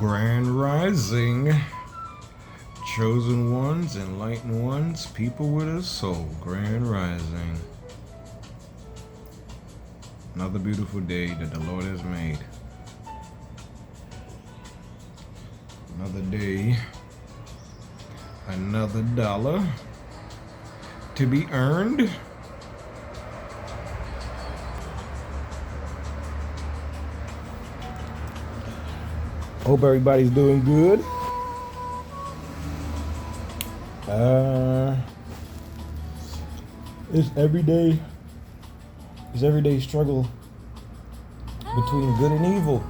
Grand Rising, chosen ones, enlightened ones, people with a soul. Grand Rising. Another beautiful day that the Lord has made. Another day, another dollar to be earned. Hope everybody's doing good. It's everyday struggle between good and evil.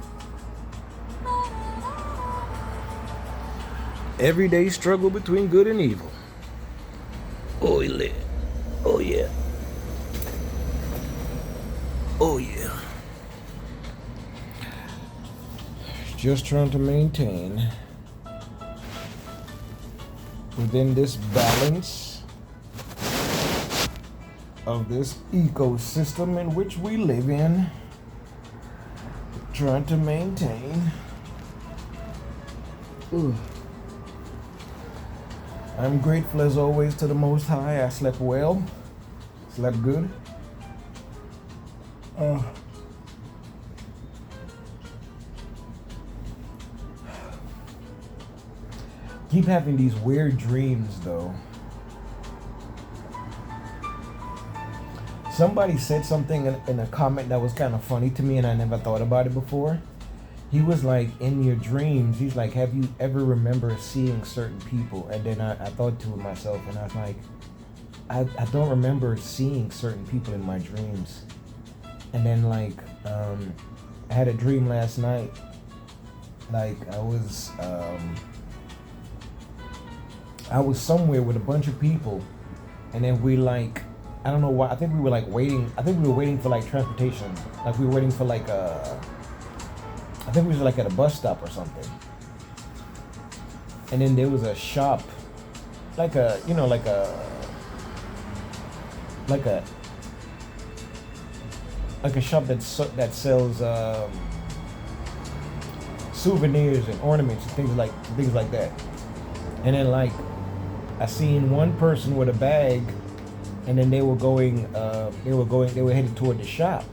Everyday struggle between good and evil. Oh yeah. Oh yeah. Oh yeah. Just trying to maintain within this balance of this ecosystem in which we live in. Trying to maintain. I'm grateful as always to the Most High. I slept well, slept good. Keep having these weird dreams though. Somebody said something in a comment that was kind of funny to me and I never thought about it before. He was like, in your dreams, he's like, have you ever remember seeing certain people? And then I thought to myself and I was like, I don't remember seeing certain people in my dreams. And then like, I had a dream last night. Like I was somewhere with a bunch of people, and then we like, I don't know why, I think we were like waiting, I think we were waiting for like transportation, like we were waiting for like I think we was like at a bus stop or something, and then there was a shop, like a, you know, like a shop that sells souvenirs and ornaments and things like that, and then like, I seen one person with a bag, and then they were headed toward the shop.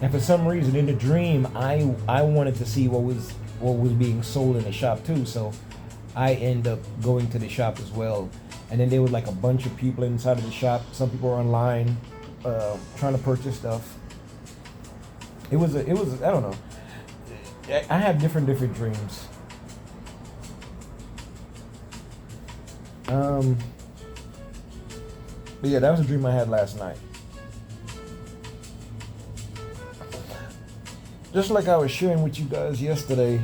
And for some reason in the dream, I wanted to see what was being sold in the shop too. So I end up going to the shop as well. And then there was like a bunch of people inside of the shop. Some people were online, trying to purchase stuff. It was I don't know. I have different dreams. But yeah, that was a dream I had last night. Just like I was sharing with you guys yesterday,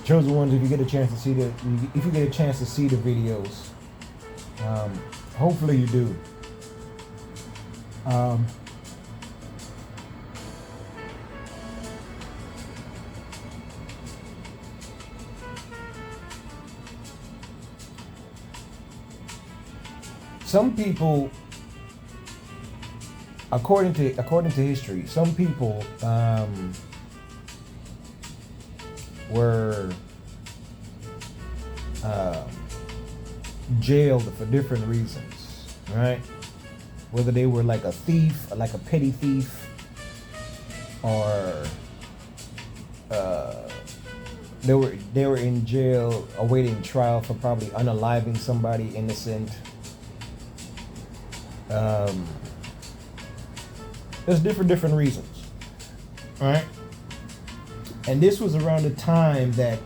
chosen ones, if you get a chance to see the videos, hopefully you do. Some people, according to history, some people were jailed for different reasons, right? Whether they were like a thief, like a petty thief, or they were in jail awaiting trial for probably unaliving somebody innocent. There's different reasons, right? And this was around the time that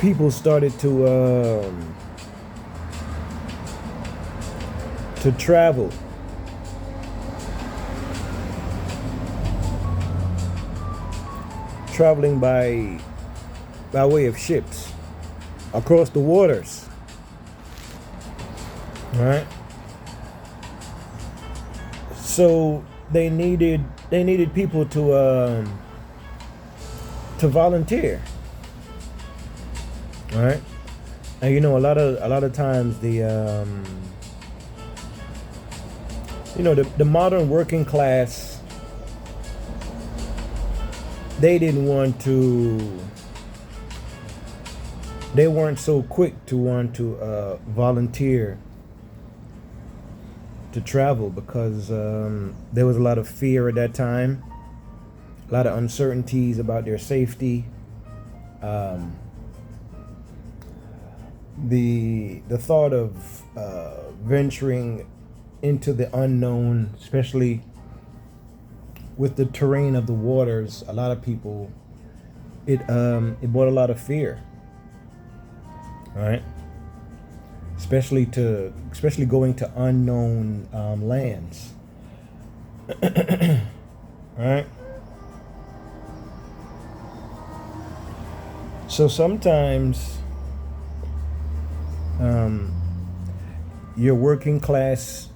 people started to travel. Traveling by way of ships across the waters. Right? So they needed people to volunteer. Right? And you know, a lot of times the The modern working class, they didn't want to, they weren't so quick to want to volunteer to travel because there was a lot of fear at that time, a lot of uncertainties about their safety. The thought of venturing into the unknown, especially with the terrain of the waters, a lot of people, it brought a lot of fear. All right, especially going to unknown lands. All right. So sometimes your working class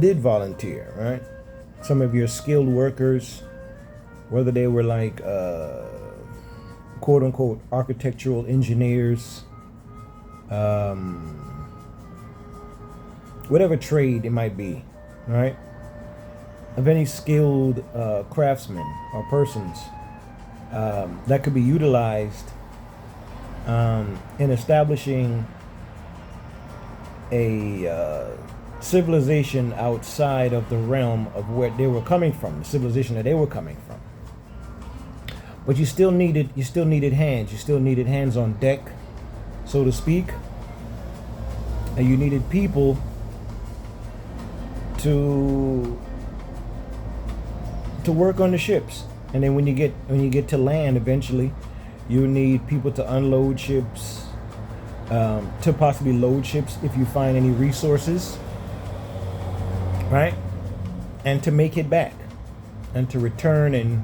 did volunteer, right? Some of your skilled workers, whether they were like quote unquote architectural engineers, whatever trade it might be, right? Of any skilled craftsmen or persons that could be utilized in establishing a civilization outside of the realm of where they were coming from, the civilization that they were coming from. But you still needed hands. You still needed hands on deck, so to speak, and you needed people to work on the ships. And then when you get to land, eventually, you need people to unload ships, to possibly load ships if you find any resources, right? And to make it back, and to return and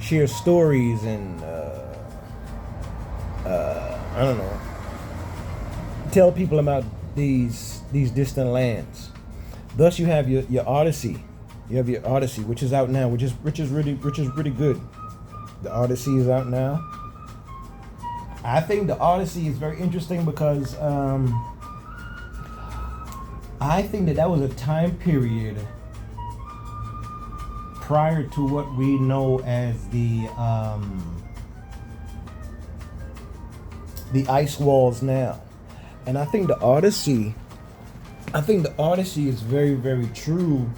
share stories and I don't know, tell people about these distant lands. Thus, you have your Odyssey. You have your Odyssey, which is out now, which is really good. The Odyssey is out now. I think the Odyssey is very interesting because I think that was a time period prior to what we know as the ice walls now. And I think the Odyssey is very, very true,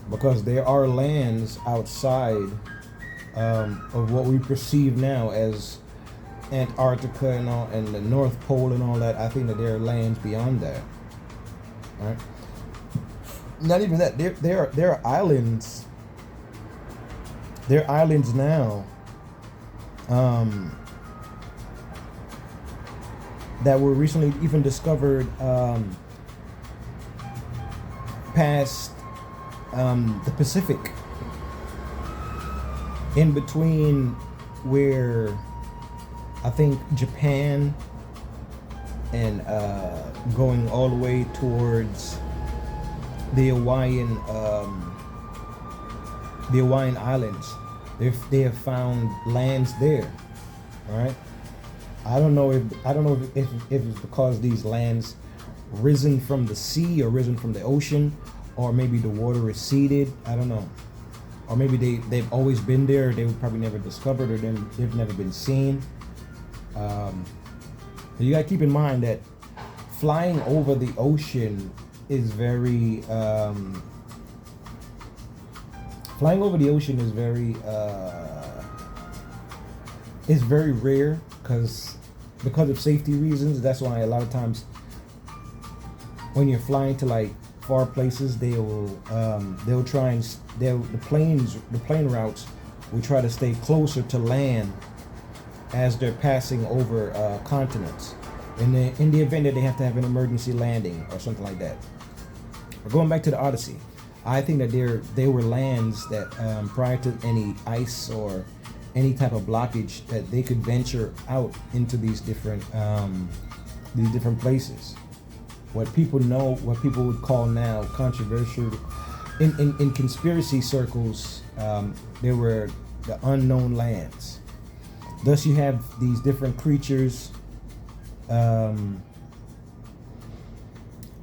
because there are lands outside of what we perceive now as Antarctica and all, and the North Pole and all that. I think that there are lands beyond that. Right? Not even that. There are islands. There are islands now that were recently even discovered past the Pacific, in between where I think Japan and going all the way towards the Hawaiian Islands. They have found lands there, right? I don't know if it's because these lands risen from the sea or risen from the ocean, or maybe the water receded. I don't know, or maybe they've always been there. They were probably never discovered, or they've never been seen. You gotta keep in mind that flying over the ocean is very rare because of safety reasons. That's why a lot of times when you're flying to like far places, the plane routes will try to stay closer to land as they're passing over continents. In the event that they have to have an emergency landing or something like that. But going back to the Odyssey, I think that there were lands that prior to any ice or any type of blockage, that they could venture out into these different places. What people would call now controversial, in conspiracy circles, there were the unknown lands. Thus, you have these different creatures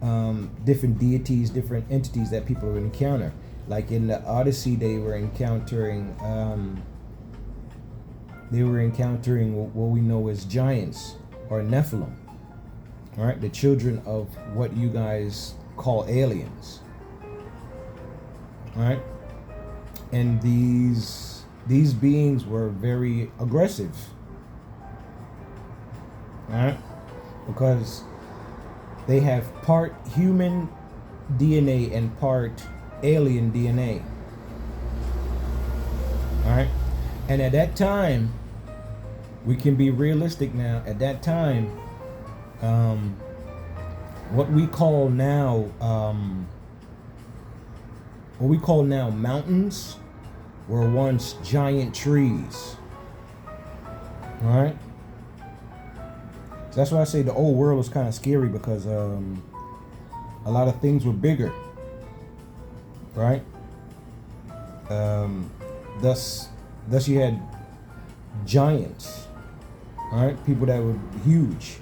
different deities, different entities that people would encounter. Like in the Odyssey, they were encountering what we know as giants or Nephilim. All right, the children of what you guys call aliens. All right, and these beings were very aggressive. All right, because they have part human DNA and part alien DNA. All right, and at that time, we can be realistic now. At that time, what we call now mountains were once giant trees. All right. So that's why I say the old world was kind of scary, because a lot of things were bigger. Right. Thus you had giants. All right, people that were huge.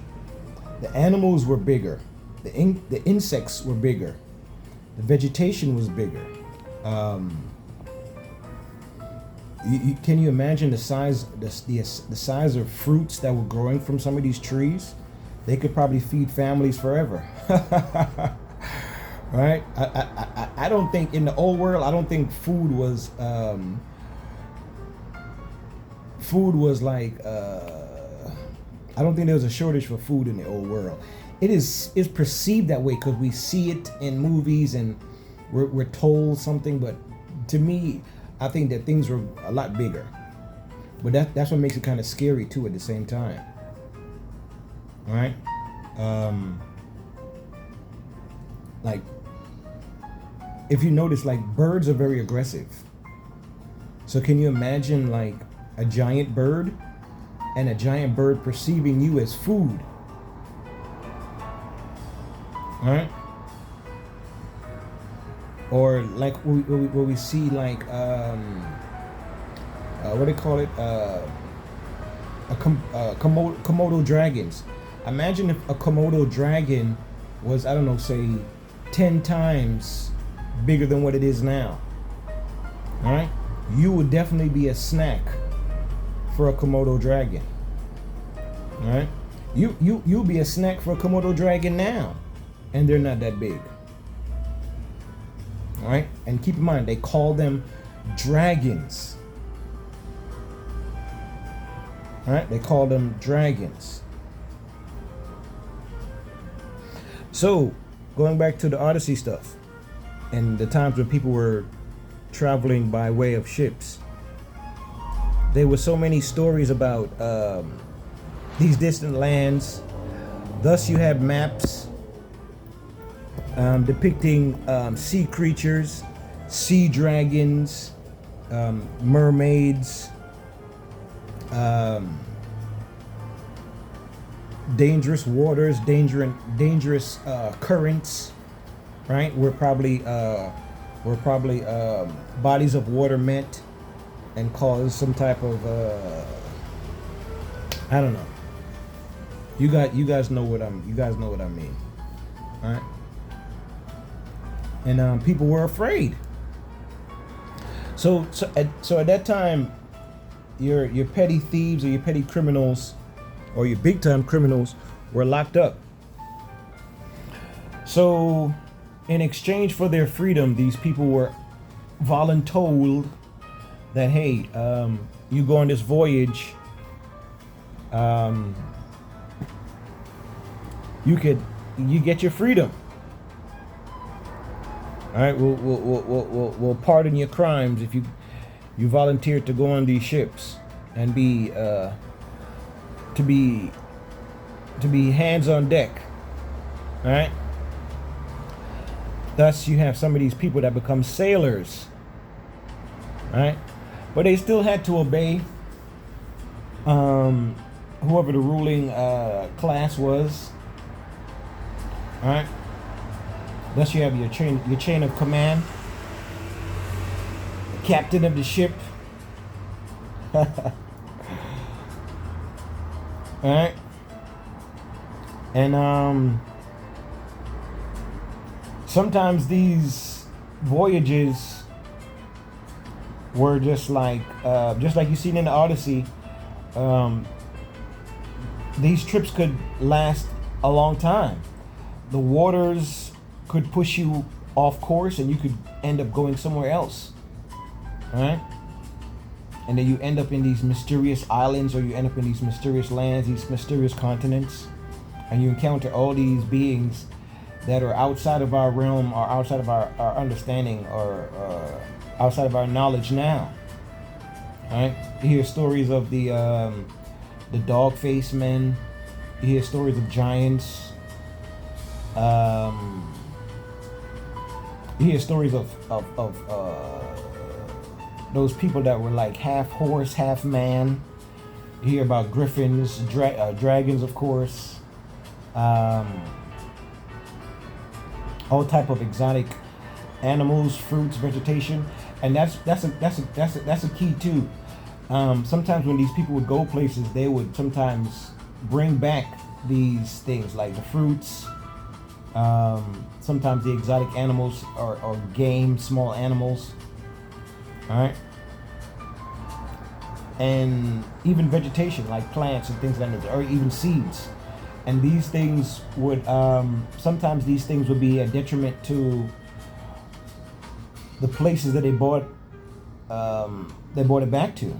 The animals were bigger. The insects were bigger. The vegetation was bigger. Can you imagine the size of fruits that were growing from some of these trees? They could probably feed families forever. Right? I don't think in the old world, I don't think food was like I don't think there was a shortage for food in the old world. It's perceived that way because we see it in movies and we're told something, but to me, I think that things were a lot bigger. But that's what makes it kind of scary too at the same time. All right? Like, if you notice, like, birds are very aggressive. So can you imagine like a giant bird and a giant bird perceiving you as food? All right? Or like what we see, like what do they call it? Komodo dragons. Imagine if a Komodo dragon was, I don't know, say 10 times bigger than what it is now. All right? You would definitely be a snack for a Komodo dragon. All right? You'll be a snack for a Komodo dragon now, and they're not that big. All right? And keep in mind, they call them dragons. All right? They call them dragons. So, going back to the Odyssey stuff and the times when people were traveling by way of ships, there were so many stories about these distant lands. Thus, you have maps depicting sea creatures, sea dragons, mermaids, dangerous waters, dangerous currents. Right? We're probably bodies of water met and cause some type of I don't know. You guys know what I mean. All right? And people were afraid. So at that time, your petty thieves or your petty criminals or your big time criminals were locked up. So in exchange for their freedom, these people were voluntold that, hey, you go on this voyage, you get your freedom. All right, we'll pardon your crimes if you volunteered to go on these ships and be hands on deck. All right. Thus, you have some of these people that become sailors. All right, but they still had to obey whoever the ruling class was. All right. Thus, you have your chain of command, the captain of the ship. All right, and sometimes these voyages were just like you seen in the Odyssey. These trips could last a long time. The waters could push you off course, and you could end up going somewhere else. All right? And then you end up in these mysterious islands, or you end up in these mysterious lands, these mysterious continents, and you encounter all these beings that are outside of our realm, or outside of our understanding, or outside of our knowledge now. All right? You hear stories of the dog-faced men. You hear stories of giants. You hear stories of those people that were like half horse, half man. You hear about griffins, dragons, of course. All type of exotic animals, fruits, vegetation, and that's a key too. Sometimes when these people would go places, they would sometimes bring back these things like the fruits. Sometimes the exotic animals or game, small animals. All right, and even vegetation like plants and things like that, or even seeds. And these things would sometimes these things would be a detriment to the places that they brought it back to.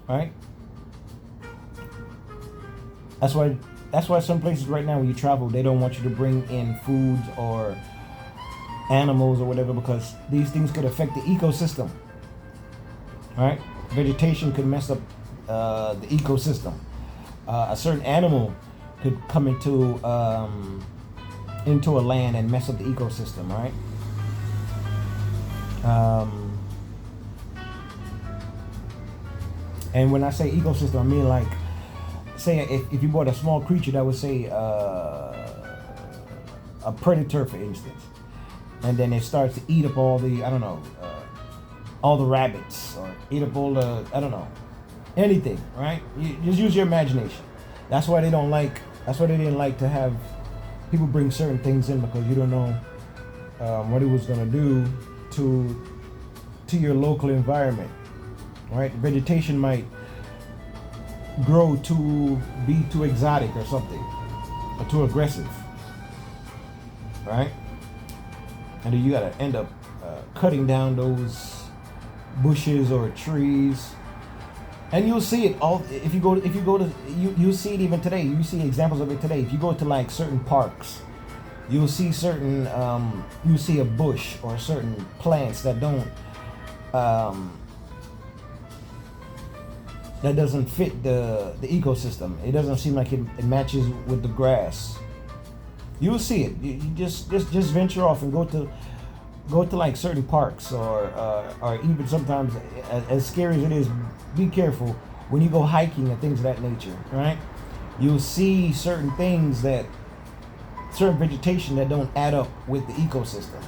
All right. That's why some places right now when you travel, they don't want you to bring in foods or animals or whatever, because these things could affect the ecosystem. All right, vegetation could mess up the ecosystem. A certain animal could come into a land and mess up the ecosystem. All right. And when I say ecosystem, I mean like, say if you bought a small creature that would say a predator, for instance, and then it starts to eat up all the all the rabbits, or eat up all the anything, right? You just use your imagination. That's why they don't like. That's why they didn't like to have people bring certain things in, because you don't know what it was gonna do to your local environment, right? Vegetation might grow to be too exotic or something, or too aggressive, right? And then you gotta end up cutting down those bushes or trees, and you'll see it all if you go to you'll see it even today. You see examples of it today. If you go to like certain parks, you'll see certain you see a bush or certain plants that don't that doesn't fit the ecosystem. It doesn't seem like it matches with the grass. You'll see it. You just venture off and go to like certain parks, or even sometimes, as scary as it is, be careful when you go hiking and things of that nature, right? You'll see certain things certain vegetation that don't add up with the ecosystem,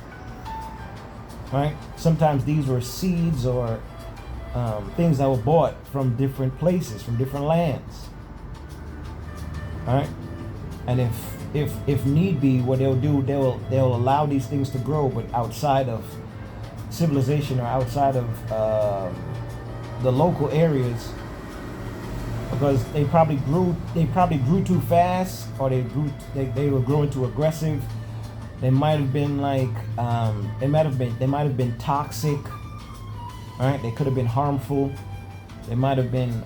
right? Sometimes these were seeds or things that were bought from different places, from different lands, all right? And if need be, what they'll do, they'll allow these things to grow, but outside of civilization, or outside of the local areas, because they probably grew too fast, or they were growing too aggressive. They might have been like they might have been toxic. All right, they could have been harmful. They might have been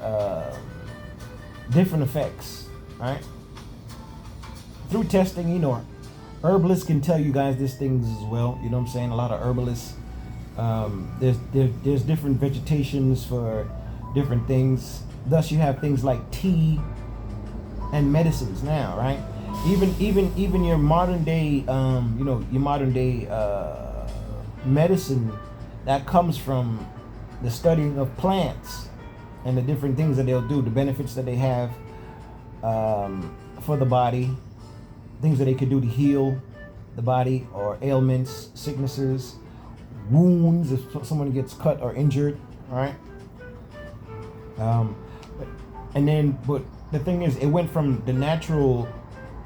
different effects. All right. Through testing, herbalists can tell you guys these things as well. You know what I'm saying? A lot of herbalists. There's different vegetations for different things. Thus, you have things like tea and medicines now, right? Even your modern day, medicine that comes from the studying of plants and the different things that they'll do, the benefits that they have for the body, things that they could do to heal the body, or ailments, sicknesses, wounds, if someone gets cut or injured, all right? But the thing is, it went from the natural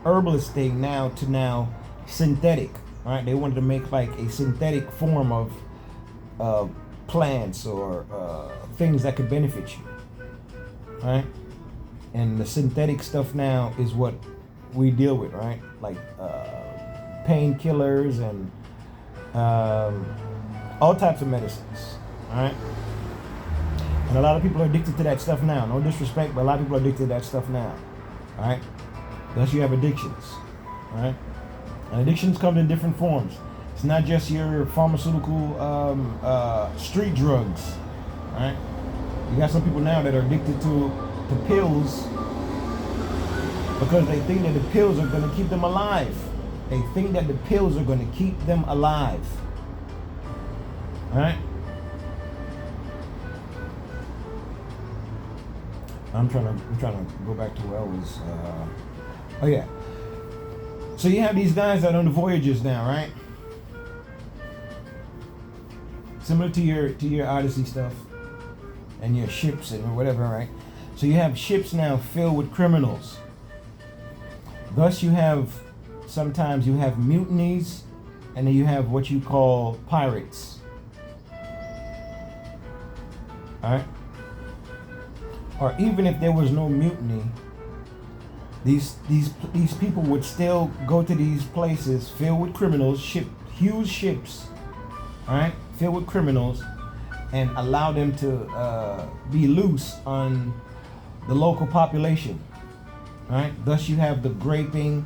herbalist thing to now synthetic, right? They wanted to make like a synthetic form of plants or things that could benefit you, right? And the synthetic stuff now is what we deal with, right? Like painkillers and all types of medicines, all right? And a lot of people are addicted to that stuff now. No disrespect, but a lot of people are addicted to that stuff now, all right? Thus you have addictions, all right? And addictions come in different forms. It's not just your pharmaceutical street drugs, all right? You got some people now that are addicted to pills because they think that the pills are going to keep them alive. They think that the pills are going to keep them alive, all right? I'm trying to go back to where I was. Oh yeah. So you have these guys that are on the voyages now, right? Similar to your Odyssey stuff and your ships and whatever, right? So you have ships now filled with criminals. Thus sometimes you have mutinies, and then you have what you call pirates. All right? Or even if there was no mutiny, these people would still go to these places filled with criminals, huge ships, all right, filled with criminals, and allow them to be loose on the local population, all right. Thus you have the graping,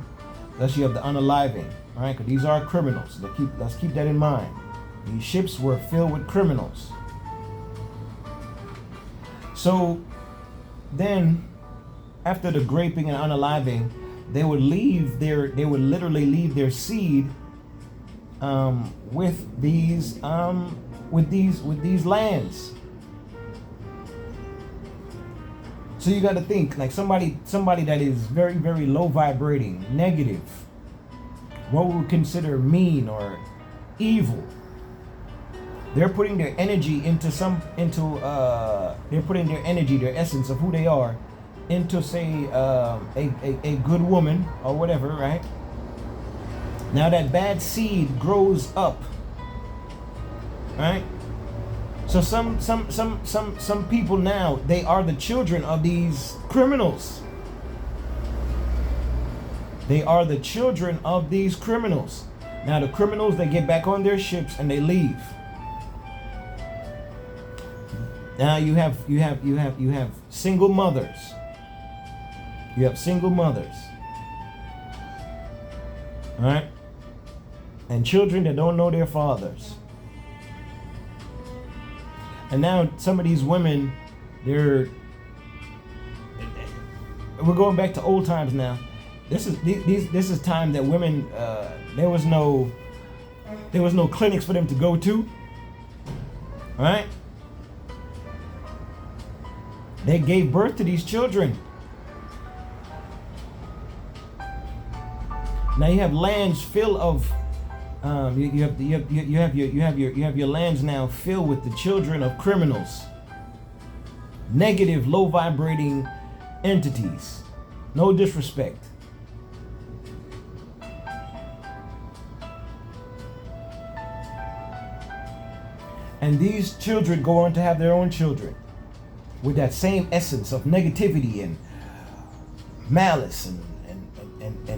thus you have the unaliving, all right, because these are criminals. Let's keep that in mind. These ships were filled with criminals. So then, after the graping and unaliving, they would literally leave their seed with these lands. So you got to think like somebody that is very, very low vibrating, negative, what we would consider mean or evil. They're putting their energy they're putting their energy, their essence of who they are, into say a good woman or whatever, right? Now that bad seed grows up, right? So some people now, they are the children of these criminals. They are the children of these criminals. Now the criminals, they get back on their ships and they leave. Now you have single mothers. You have single mothers. All right? And children that don't know their fathers. And now some of these women, we're going back to old times now. This is time that women there was no clinics for them to go to. All right? They gave birth to these children. Now you have lands filled of you have your lands now filled with the children of criminals, negative, low vibrating entities. No disrespect. And these children go on to have their own children with that same essence of negativity and malice and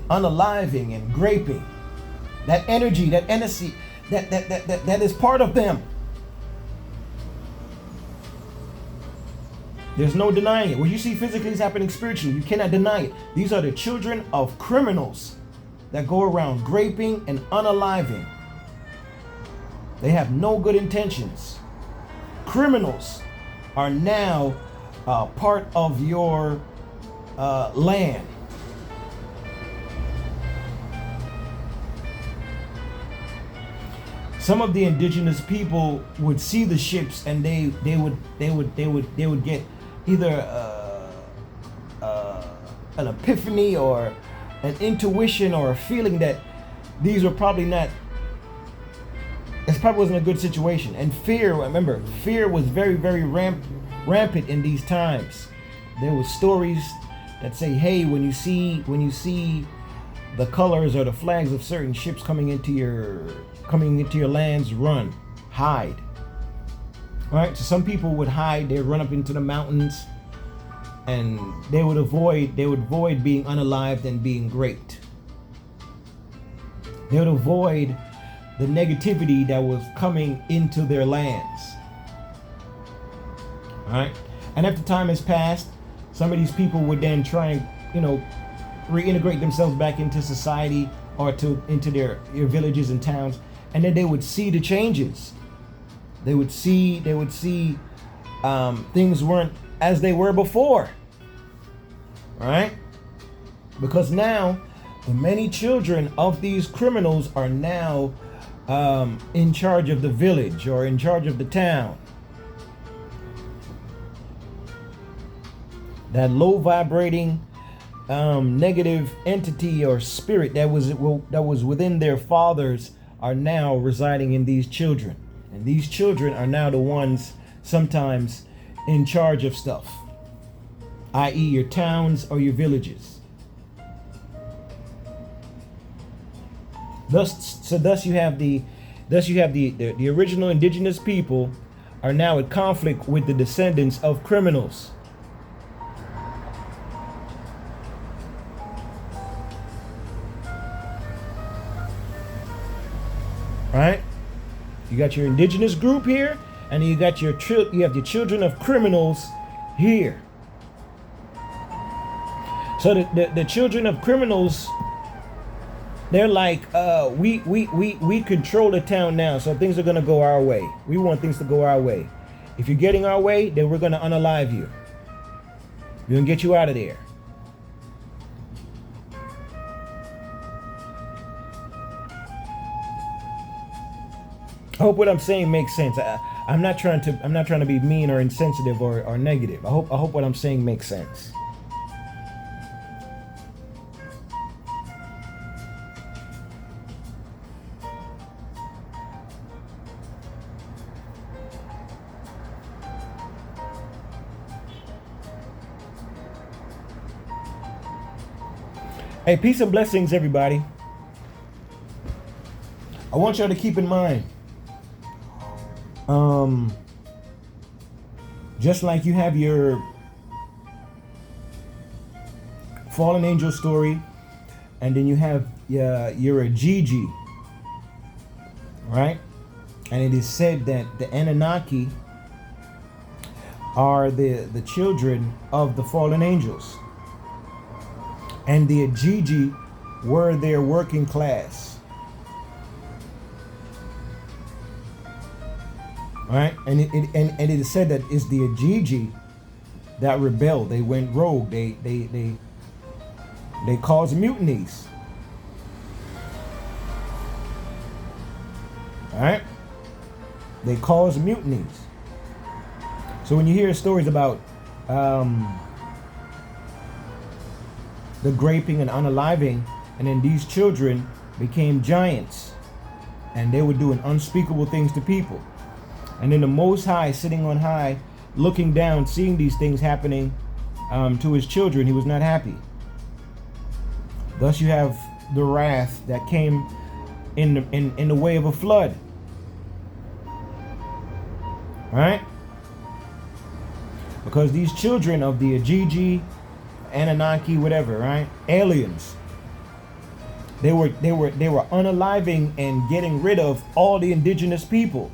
unaliving and graping. That energy, that is part of them. There's no denying it. What you see physically is happening spiritually. You cannot deny it. These are the children of criminals that go around graping and unaliving. They have no good intentions. Criminals are now part of your land. Some of the indigenous people would see the ships, and they would get either an epiphany or an intuition or a feeling that these were probably not. This probably wasn't a good situation. And fear, remember, fear was very, very rampant in these times. There were stories that say, hey, when you see the colors or the flags of certain ships coming into your lands, run, hide. All right, so some people would hide, they'd run up into the mountains, and they would avoid being unalived and being great. They would avoid the negativity that was coming into their lands. All right, and after time has passed, some of these people would then try and, reintegrate themselves back into society or into their villages and towns, and then they would see the changes. They would see things weren't as they were before. All right, because now the many children of these criminals are now in charge of the village or in charge of the town. That low vibrating negative entity or spirit that was within their fathers are now residing in these children, and these children are now the ones sometimes in charge of stuff, i.e., your towns or your villages. Thus you have the original indigenous people are now at conflict with the descendants of criminals. Right? You got your indigenous group here, and you got you have the children of criminals here. So the children of criminals, they're like, we control the town now, so things are gonna go our way. We want things to go our way. If you're getting our way, then we're gonna unalive you. We're gonna get you out of there. I hope what I'm saying makes sense. I'm not trying to be mean or insensitive or negative. I hope what I'm saying makes sense. Hey, peace and blessings, everybody. I want y'all to keep in mind, just like you have your fallen angel story, and then you have your Ajiji, right? And it is said that the Anunnaki are the children of the fallen angels, and the Ajiji were their working class. Right, and it is said that it's the Ajiji that rebelled. They went rogue. They caused mutinies. All right, they caused mutinies. So when you hear stories about the graping and unaliving, and then these children became giants, and they were doing unspeakable things to people. And then the Most High, sitting on high, looking down, seeing these things happening to his children, he was not happy. Thus you have the wrath that came in the way of a flood. Right? Because these children of the Ajiji, Anunnaki, whatever, right? Aliens. They were unaliving and getting rid of all the indigenous people.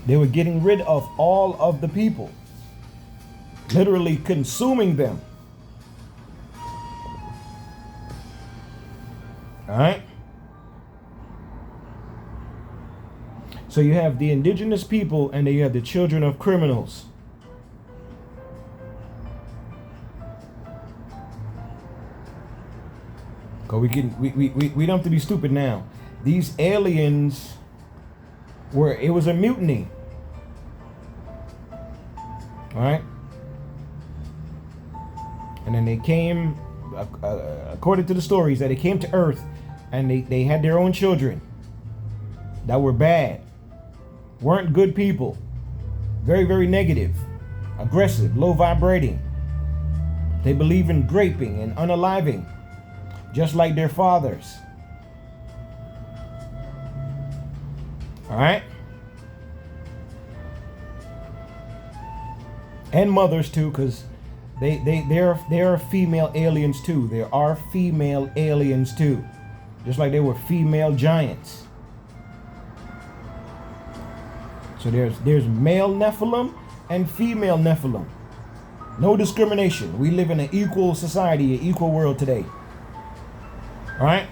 They were getting rid of all of the people, literally consuming them. All right? So you have the indigenous people, and then you have the children of criminals. Because we don't have to be stupid now. These aliens it was a mutiny. All right, and then they came, according to the stories, that they came to Earth, and they had their own children that were bad, weren't good people, very, very negative, aggressive, low vibrating. They believe in graping and unaliving, just like their fathers. All right? And mothers too, because there are female aliens too. There are female aliens too, just like there were female giants. So there's male Nephilim and female Nephilim. No discrimination. We live in an equal society, an equal world today. All right?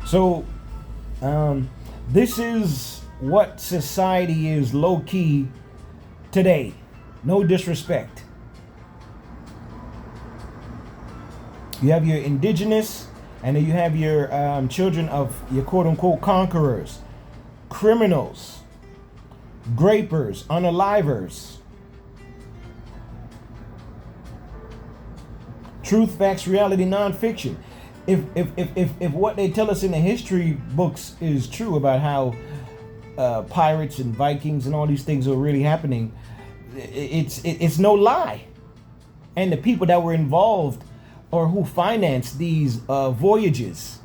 So, this is what society is low-key today. No disrespect. You have your indigenous, and then you have your children of your quote-unquote conquerors, criminals, grapers, unalivers. Truth, facts, reality, nonfiction. If what they tell us in the history books is true about how pirates and Vikings and all these things are really happening, it's no lie. And the people that were involved or who financed these voyages,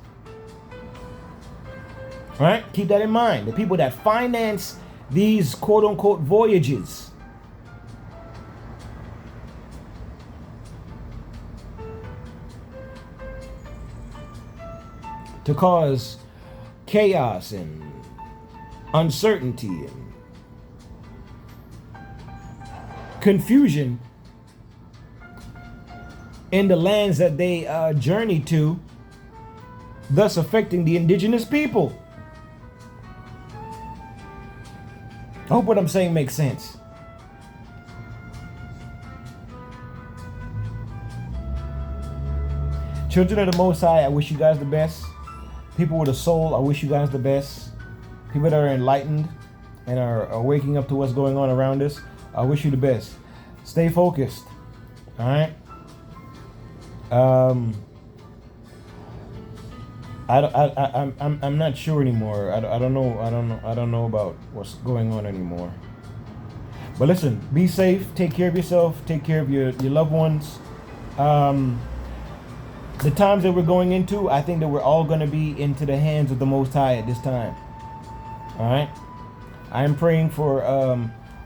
right? Keep that in mind. The people that finance these quote-unquote voyages, to cause chaos and uncertainty and confusion in the lands that they journey to, thus affecting the indigenous people. I hope what I'm saying makes sense. Children of the Most High, I wish you guys the best. People with a soul, I wish you guys the best. People that are enlightened and are waking up to what's going on around us, I wish you the best. Stay focused. All right. I'm not sure anymore. I don't know about what's going on anymore. But listen, be safe. Take care of yourself. Take care of your loved ones. The times that we're going into, I think that we're all going to be into the hands of the Most High at this time. All right. I am praying for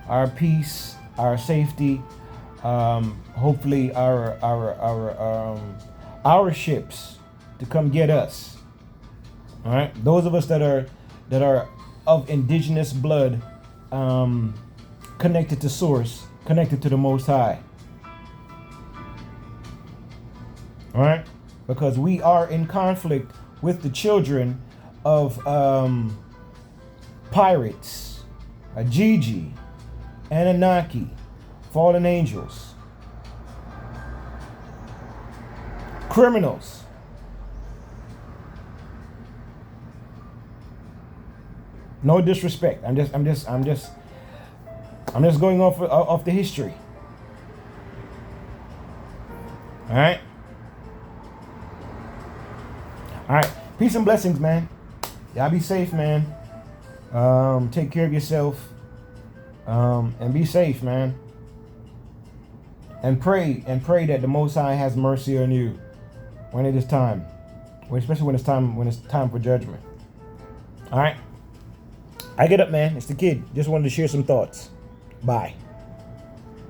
our peace, our safety. Hopefully, our ships to come get us. All right. Those of us that are of indigenous blood, connected to Source, connected to the Most High. All right. Because we are in conflict with the children of pirates, Gigi, Anunnaki, fallen angels, criminals. No disrespect. I'm just going off the history. All right. All right. Peace and blessings, man. Y'all be safe, man. Take care of yourself. And be safe, man. And pray that the Most High has mercy on you when it is time. Especially when it's time for judgment. All right. I get up, man. It's the kid. Just wanted to share some thoughts. Bye.